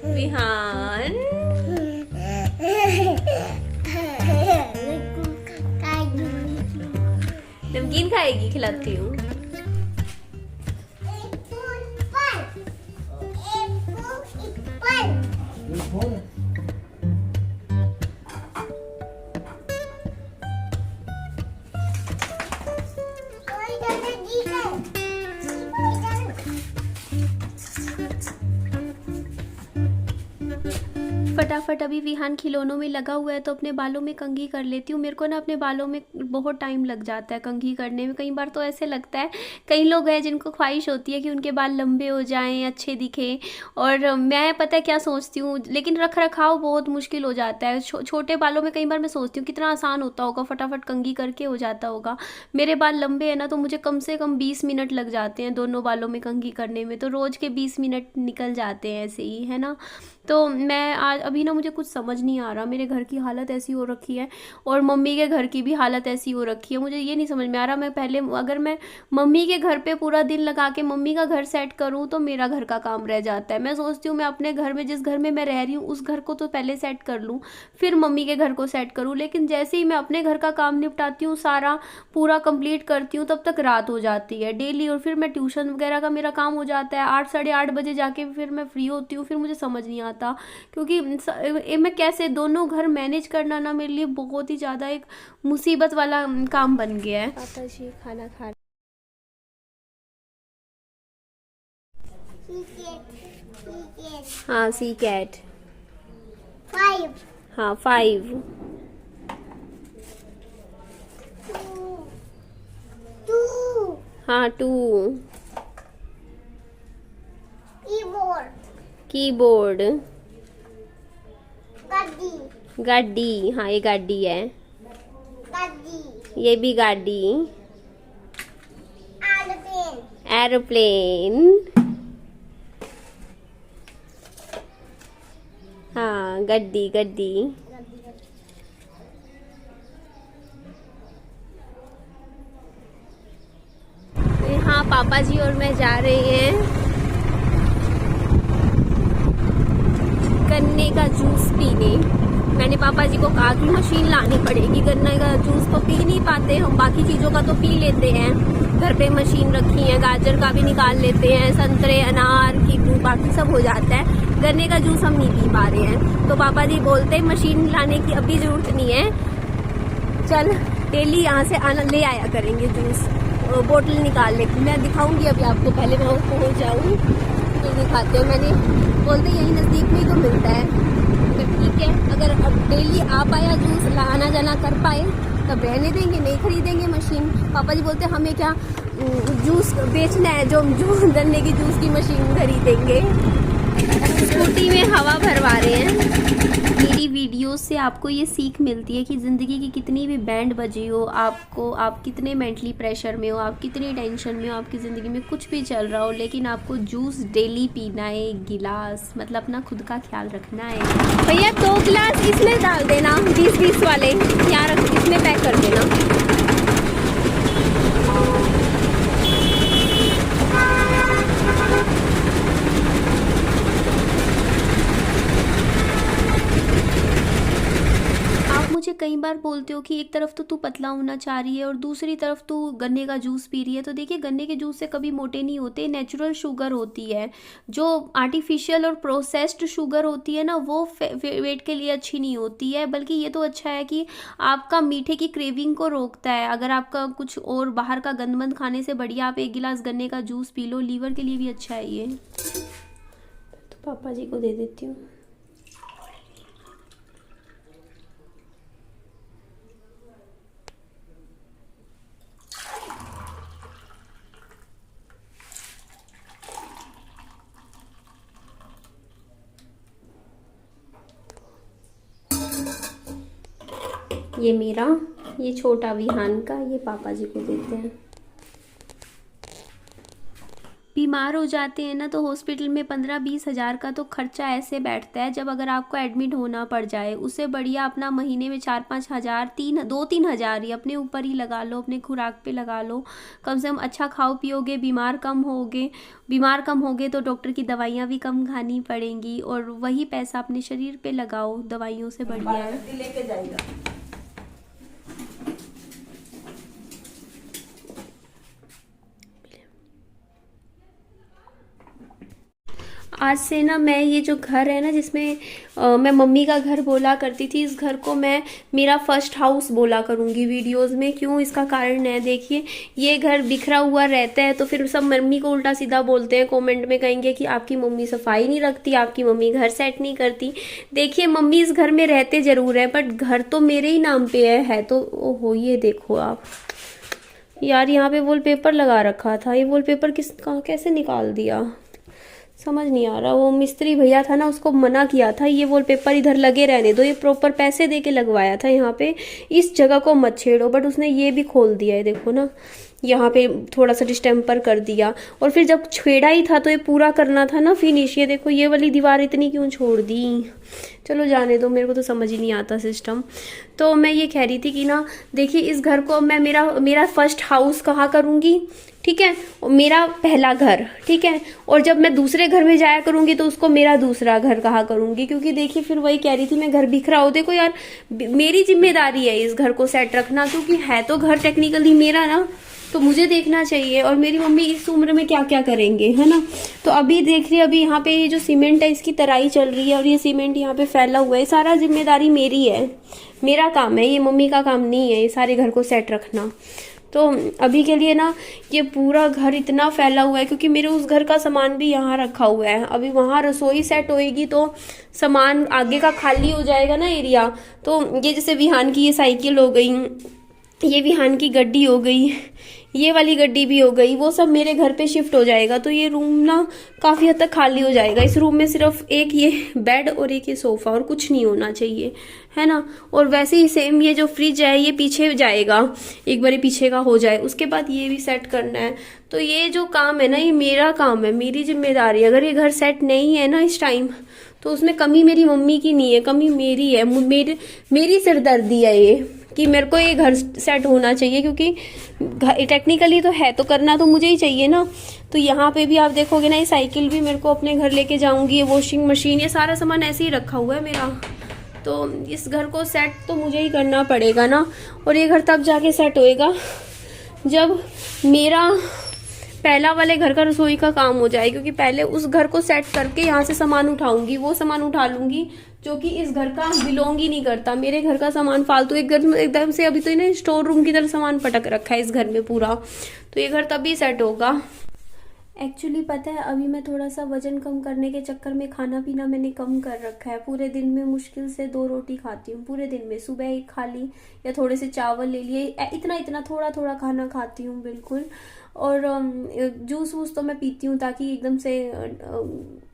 विहान नमकीन खाएगी, खिलाती हूँ। फटाफट अभी विहान खिलौनों में लगा हुआ है तो अपने बालों में कंघी कर लेती हूँ। मेरे को ना अपने बालों में बहुत टाइम लग जाता है कंघी करने में। कई बार तो ऐसे लगता है, कई लोग हैं जिनको ख्वाहिश होती है कि उनके बाल लंबे हो जाएं, अच्छे दिखें, और मैं पता है क्या सोचती हूँ, लेकिन रख रखाव बहुत मुश्किल हो जाता है। छोटे बालों में कई बार मैं सोचती हूँ कितना आसान होता होगा, फटाफट कंघी करके हो जाता होगा। मेरे बाल लंबे हैं ना, तो मुझे कम से कम 20 मिनट लग जाते हैं दोनों बालों में कंघी करने में, तो रोज़ के 20 मिनट निकल जाते हैं ऐसे ही, है ना। तो मैं आज अभी ना मुझे कुछ समझ नहीं आ रहा, मेरे घर की हालत ऐसी हो रखी है और मम्मी के घर की भी हालत ऐसी हो रखी है। मुझे ये नहीं समझ में आ रहा, मैं पहले अगर मैं मम्मी के घर पे पूरा दिन लगा के मम्मी का घर सेट करूँ तो मेरा घर का काम रह जाता है। मैं सोचती हूँ मैं अपने घर में, जिस घर में मैं रह रही हूँ, उस घर को तो पहले सेट कर लूँ, फिर मम्मी के घर को सेट करूँ। लेकिन जैसे ही मैं अपने घर का काम निपटाती हूँ, सारा पूरा कंप्लीट करती हूँ, तब तक रात हो जाती है डेली। और फिर मैं ट्यूशन वगैरह का मेरा काम हो जाता है 8 साढ़े 8 बजे जाके फिर मैं फ्री होती हूँ। फिर मुझे समझ नहीं आता, क्योंकि मैं कैसे दोनों घर मैनेज करना ना मेरे लिए बहुत ही ज़्यादा एक मुसीबत वाला काम बन गया है। पापा जी खाना खा हाँ, सी कैट 5 हाँ 5 2 हाँ 2 कीबोर्ड गाड़ी हाँ ये गाड़ी है, ये भी गाड़ी। एरोप्लेन हाँ गड्डी गड्डी। हाँ पापा जी और मैं जा रहे हैं गन्ने का जूस पीने। मैंने पापा जी को कहा कि मशीन लानी पड़ेगी, गन्ने का जूस तो पी नहीं पाते हम, बाकी चीज़ों का तो पी लेते हैं, घर पे मशीन रखी है, गाजर का भी निकाल लेते हैं, संतरे अनार कीवी बाकी सब हो जाता है, गन्ने का जूस हम नहीं पी पा रहे हैं। तो पापा जी बोलते हैं मशीन लाने की अभी ज़रूरत नहीं है, चल डेली यहाँ से आना ले आया करेंगे जूस, बोतल निकाल ले। मैं दिखाऊंगी अभी आपको, पहले मैं पहुँच जाऊँ तो दिखाते हो। मैंने बोलते यहीं नज़दीक में ही तो मिलता है, तो ठीक है। अगर अब डेली आ पाया जूस आना जाना कर पाए तब रहने देंगे, नहीं खरीदेंगे मशीन। पापा जी बोलते हमें क्या जूस बेचना है, जो गन्ने की जूस की मशीन खरीदेंगे। स्कूटी में हवा भरवा रहे हैं। मेरी वीडियोस से आपको ये सीख मिलती है कि ज़िंदगी की कितनी भी बैंड बजी हो, आपको आप कितने मेंटली प्रेशर में हो, आप कितनी टेंशन में हो, आपकी ज़िंदगी में कुछ भी चल रहा हो, लेकिन आपको जूस डेली पीना है, एक गिलास, मतलब अपना खुद का ख्याल रखना है। भैया 2 गिलास इसमें डाल देना, 20-20 वाले यहाँ रख, इसमें पैक कर देना। बोलते हो कि एक तरफ तो तू पतला होना चाह रही है और दूसरी तरफ तू गन्ने का जूस पी रही है, तो देखिए गन्ने के जूस से कभी मोटे नहीं होते, नेचुरल शुगर होती है। जो आर्टिफिशियल और प्रोसेस्ड शुगर होती है ना, वो वेट के लिए अच्छी नहीं होती है। बल्कि ये तो अच्छा है कि आपका मीठे की क्रेविंग को रोकता है। अगर आपका कुछ और बाहर का गंद मंद खाने से बढ़िया आप एक गिलास गन्ने का जूस पी लो, लीवर के लिए भी अच्छा है ये। तो पापा जी को दे देती हूँ। ये मेरा, ये छोटा विहान का, ये पापा जी को देते हैं। बीमार हो जाते हैं ना तो हॉस्पिटल में 15-20 हज़ार का तो खर्चा ऐसे बैठता है, जब अगर आपको एडमिट होना पड़ जाए। उससे बढ़िया अपना महीने में 4-5 हज़ार, 2-3 हज़ार ही अपने ऊपर ही लगा लो, अपने खुराक पे लगा लो। कम से कम अच्छा खाओ पियोगे, बीमार कम होगे तो डॉक्टर की दवाइयाँ भी कम खानी पड़ेंगी, और वही पैसा अपने शरीर पे लगाओ, दवाइयों से बढ़िया है। लेके जाएगा। आज से ना मैं ये जो घर है ना, जिसमें मैं मम्मी का घर बोला करती थी, इस घर को मैं मेरा फर्स्ट हाउस बोला करूँगी वीडियोस में। क्यों, इसका कारण है, देखिए ये घर बिखरा हुआ रहता है तो फिर सब मम्मी को उल्टा सीधा बोलते हैं, कमेंट में कहेंगे कि आपकी मम्मी सफाई नहीं रखती, आपकी मम्मी घर सेट नहीं करती। देखिए मम्मी इस घर में रहते ज़रूर है, बट घर तो मेरे ही नाम पे है। तो ओहो, ये देखो आप यार, यहाँ पे वॉलपेपर लगा रखा था, ये वॉलपेपर कैसे निकाल दिया, समझ नहीं आ रहा। वो मिस्त्री भैया था ना, उसको मना किया था ये वॉलपेपर इधर लगे रहने दो, ये प्रॉपर पैसे दे के लगवाया था यहाँ पे, इस जगह को मत छेड़ो। बट उसने ये भी खोल दिया है, देखो ना, यहाँ पे थोड़ा सा डिस्टेम्पर कर दिया। और फिर जब छेड़ा ही था तो ये पूरा करना था ना फिनिश। ये देखो, ये वाली दीवार इतनी क्यों छोड़ दी। चलो जाने दो, मेरे को तो समझ ही नहीं आता सिस्टम। तो मैं ये कह रही थी कि ना, देखिए इस घर को मैं मेरा फर्स्ट हाउस कहाँ करूँगी, ठीक है, मेरा पहला घर, ठीक है। और जब मैं दूसरे घर में जाया करूंगी तो उसको मेरा दूसरा घर कहा करूंगी। क्योंकि देखिए फिर वही कह रही थी मैं, घर बिखरा हो, देखो यार मेरी जिम्मेदारी है इस घर को सेट रखना, क्योंकि है तो घर टेक्निकली मेरा ना, तो मुझे देखना चाहिए। और मेरी मम्मी इस उम्र में क्या क्या करेंगे, है ना। तो अभी देखिए, अभी यहाँ पे ये जो सीमेंट है इसकी तराई चल रही है, और ये सीमेंट यहाँ पे फैला हुआ है, सारा जिम्मेदारी मेरी है, मेरा काम है, ये मम्मी का काम नहीं है ये सारे घर को सेट रखना। तो अभी के लिए ना ये पूरा घर इतना फैला हुआ है, क्योंकि मेरे उस घर का सामान भी यहाँ रखा हुआ है। अभी वहाँ रसोई सेट होएगी तो सामान आगे का खाली हो जाएगा ना एरिया। तो ये जैसे विहान की ये साइकिल हो गई, ये विहान की गड्डी हो गई, ये वाली गड्डी भी हो गई, वो सब मेरे घर पे शिफ्ट हो जाएगा। तो ये रूम ना काफ़ी हद तक खाली हो जाएगा। इस रूम में सिर्फ एक ये बेड और एक ये सोफ़ा, और कुछ नहीं होना चाहिए, है ना। और वैसे ही सेम ये जो फ्रिज है ये पीछे जाएगा, एक बार पीछे का हो जाए, उसके बाद ये भी सेट करना है। तो ये जो काम है ना, ये मेरा काम है, मेरी जिम्मेदारी। अगर ये घर सेट नहीं है ना इस टाइम, तो उसमें कमी मेरी मम्मी की नहीं है, कमी मेरी है। मेरी सिरदर्दी है ये, कि मेरे को ये घर सेट होना चाहिए, क्योंकि टेक्निकली तो है, तो करना तो मुझे ही चाहिए ना। तो यहाँ पे भी आप देखोगे ना, ये साइकिल भी मेरे को अपने घर लेके जाऊंगी, ये वॉशिंग मशीन, ये सारा सामान ऐसे ही रखा हुआ है मेरा। तो इस घर को सेट तो मुझे ही करना पड़ेगा ना। और ये घर तब जाके सेट होएगा जब मेरा पहला वाले घर का रसोई का काम हो जाए, क्योंकि पहले उस घर को सेट करके यहाँ से सामान उठाऊंगी, वो सामान उठा लूंगी जो कि इस घर का बिलोंग ही नहीं करता। मेरे घर का सामान फालतू एकदम से अभी तो ना स्टोर रूम की तरह सामान पटक रखा है इस घर में पूरा। तो ये घर तभी सेट होगा। एक्चुअली पता है, अभी मैं थोड़ा सा वजन कम करने के चक्कर में खाना पीना मैंने कम कर रखा है। पूरे दिन में मुश्किल से 2 रोटी खाती हूँ पूरे दिन में। सुबह एक खा ली या थोड़े से चावल ले लिए, इतना थोड़ा थोड़ा खाना खाती हूँ बिल्कुल। और जूस वूस तो मैं पीती हूँ ताकि एकदम से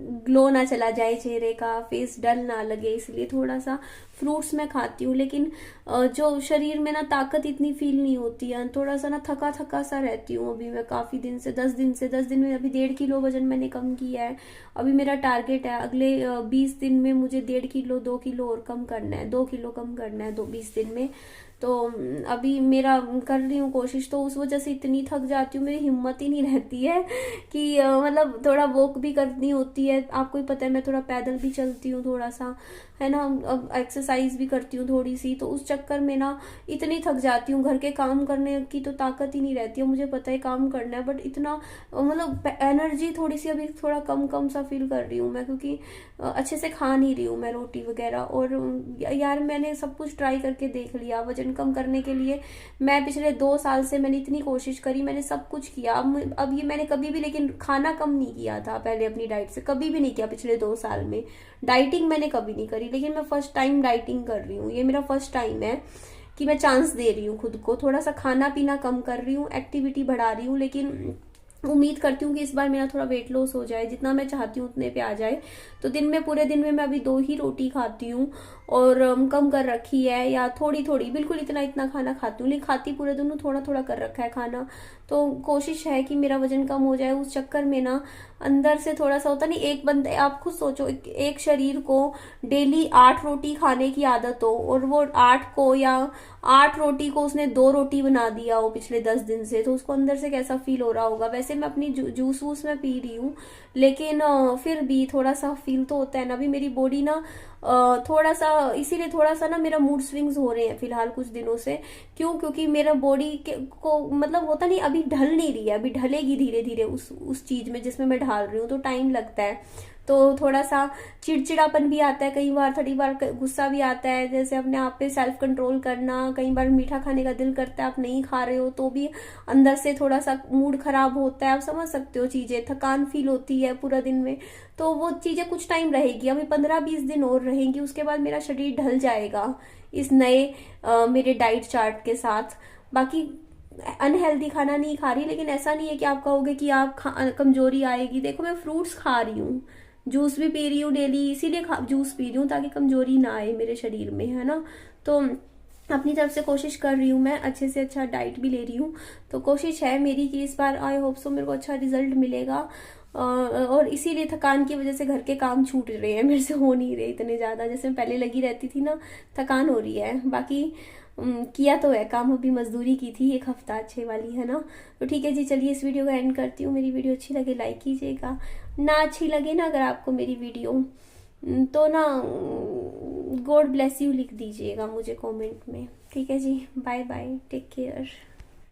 ग्लो ना चला जाए चेहरे का, फेस डल ना लगे, इसलिए थोड़ा सा फ्रूट्स मैं खाती हूँ। लेकिन जो शरीर में ना ताकत इतनी फील नहीं होती है, थोड़ा सा ना थका थका सा रहती हूँ अभी मैं काफ़ी दिन से। 10 दिन में अभी 1.5 किलो वजन मैंने कम किया है। अभी मेरा टारगेट है अगले 20 दिन में मुझे 1.5 किलो 2 किलो और कम करना है, 2 किलो कम करना है 20 दिन में। तो अभी मेरा कर रही हूँ कोशिश, तो उस वजह से इतनी थक जाती हूँ, मेरी हिम्मत ही नहीं रहती है कि मतलब थोड़ा वॉक भी करनी होती है, आपको ही पता है मैं थोड़ा पैदल भी चलती हूँ थोड़ा सा, है ना, अब एक्सरसाइज भी करती हूँ थोड़ी सी, तो उस चक्कर में ना इतनी थक जाती हूँ, घर के काम करने की तो ताकत ही नहीं रहती है, मुझे पता है काम करना है, बट इतना मतलब एनर्जी थोड़ी सी अभी थोड़ा कम कम सा फील कर रही हूँ मैं, क्योंकि अच्छे से खा नहीं रही हूँ मैं रोटी वगैरह। और यार मैंने सब कुछ ट्राई करके देख लिया वजन कम करने के लिए, मैं पिछले 2 साल से मैंने इतनी कोशिश करी, मैंने सब कुछ किया, अब ये मैंने कभी भी लेकिन खाना कम नहीं किया था पहले अपनी डाइट से, कभी भी नहीं किया पिछले 2 साल में, डाइटिंग मैंने कभी नहीं करी, लेकिन मैं फर्स्ट टाइम डाइटिंग कर रही हूँ, ये मेरा फर्स्ट टाइम है कि मैं चांस दे रही हूँ खुद को, थोड़ा सा खाना पीना कम कर रही हूँ, एक्टिविटी बढ़ा रही हूँ, लेकिन उम्मीद करती हूँ कि इस बार मेरा थोड़ा वेट लॉस हो जाए, जितना मैं चाहती हूँ उतने पे आ जाए। तो दिन में पूरे दिन में मैं अभी 2 ही रोटी खाती हूँ, और कम कर रखी है, या थोड़ी थोड़ी, बिल्कुल इतना इतना खाना खाती हूँ, लेकिन खाती पूरे दिन थोड़ा थोड़ा कर रखा है खाना। तो कोशिश है कि मेरा वजन कम हो जाए, उस चक्कर में ना अंदर से थोड़ा सा होता नहीं, एक बंदे आप खुद सोचो, एक शरीर को डेली 8 रोटी खाने की आदत हो, और वो 8 को या 8 रोटी को उसने 2 रोटी बना दिया हो पिछले 10 दिन से, तो उसको अंदर से कैसा फील हो रहा होगा। वैसे मैं अपनी जूस वूस में पी रही हूँ, लेकिन फिर भी थोड़ा सा फील तो होता है ना, अभी मेरी बॉडी ना थोड़ा सा, इसीलिए थोड़ा सा ना मेरा मूड स्विंग्स हो रहे हैं फिलहाल कुछ दिनों से। क्यों? क्योंकि मेरा बॉडी को मतलब होता नहीं, अभी ढल नहीं रही है, अभी ढलेगी धीरे धीरे उस चीज में जिसमें मैं ढाल रही हूँ, तो टाइम लगता है। तो थोड़ा सा चिड़चिड़ापन भी आता है, कई बार थोड़ी बार गुस्सा भी आता है, जैसे अपने आप पे सेल्फ कंट्रोल करना, कई बार मीठा खाने का दिल करता है, आप नहीं खा रहे हो तो भी अंदर से थोड़ा सा मूड खराब होता है, आप समझ सकते हो चीजें, थकान फील होती है पूरा दिन में। तो वो चीजें कुछ टाइम रहेगी, अभी 15-20 दिन और रहेंगी, उसके बाद मेरा शरीर ढल जाएगा इस नए मेरे डाइट चार्ट के साथ। बाकी अनहेल्दी खाना नहीं खा रही, लेकिन ऐसा नहीं है कि आप कहोगे कि आप कमजोरी आएगी। देखो मैं फ्रूट्स खा रही हूँ, जूस भी पी रही हूँ डेली, इसीलिए जूस पी रही हूँ ताकि कमजोरी ना आए मेरे शरीर में, है ना। तो अपनी तरफ से कोशिश कर रही हूँ मैं, अच्छे से अच्छा डाइट भी ले रही हूँ, तो कोशिश है मेरी कि इस बार आई होप सो मेरे को अच्छा रिजल्ट मिलेगा। और इसीलिए थकान की वजह से घर के काम छूट रहे हैं मेरे से, हो नहीं रहे इतने ज़्यादा जैसे मैं पहले लगी रहती थी ना, थकान हो रही है। बाकी किया तो है काम, अभी मजदूरी की थी 1 हफ्ता अच्छे वाली, है ना। तो ठीक है जी, चलिए इस वीडियो का एंड करती हूँ। मेरी वीडियो अच्छी लगे लाइक कीजिएगा, ना अच्छी लगे ना अगर आपको मेरी वीडियो, तो ना गॉड ब्लेस यू लिख दीजिएगा मुझे कमेंट में। ठीक है जी, बाय बाय, टेक केयर।